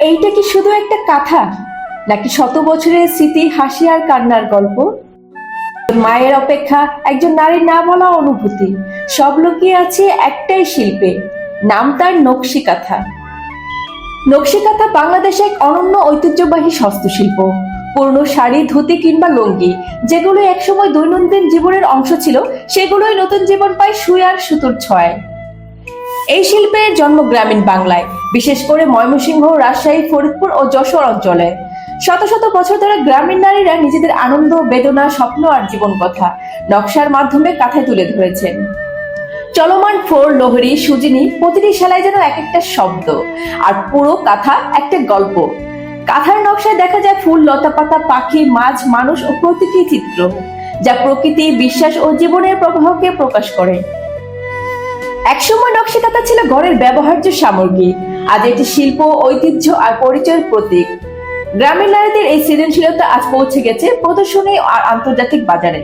এইটা কি শুধু একটা কাঁথা, নাকি শত বছরের স্মৃতি, হাসি আর কান্নার গল্প? মায়ের অপেক্ষা একজন নারীর না বলা অনুভূতি, সব লুকিয়ে আছে একটাই শিল্পে, নাম তার নকশি কাঁথা। নকশি কাঁথা বাংলাদেশে এক অনন্য ঐতিহ্যবাহী হস্তশিল্প। পুরনো শাড়ি, ধুতি কিংবা লুঙ্গি যেগুলো একসময় দৈনন্দিন জীবনের অংশ ছিল, সেগুলোই নতুন জীবন পায় সুই আর সুতোর ছোঁয়ায়। এই শিল্পের জন্ম গ্রামীণ বাংলায়, বিশেষ করে ময়মনসিংহ, রাজশাহী, ফরিদপুর ও যশোর অঞ্চলে। শত শত বছর ধরে গ্রামীণ নারীরা নিজেদের আনন্দ, বেদনা, স্বপ্ন আর জীবন কথা নকশার মাধ্যমে কাঁথায় তুলে ধরেছেন। চলমান ফোর, লোহরী, সুজিনী, প্রতিটি সেলাই যেন এক একটা শব্দ, আর পুরো কাঁথা একটা গল্প। কাঁথার নকশায় দেখা যায় ফুল, লতাপাতা, পাখি, মাছ, মানুষ ও প্রতীকী চিত্র, যা প্রকৃতি, বিশ্বাস ও জীবনের প্রবাহকে প্রকাশ করে। একসময় নকশি কাঁথা ছিল ঘরের ব্যবহার্য সামগ্রী, আজ এটি শিল্প, ঐতিহ্য আর পরিচয়ের প্রতীক। গ্রামীণ নারীদের এই সৃজনশীলতা আজ পৌঁছে গেছে প্রদর্শনী আর আন্তর্জাতিক বাজারে।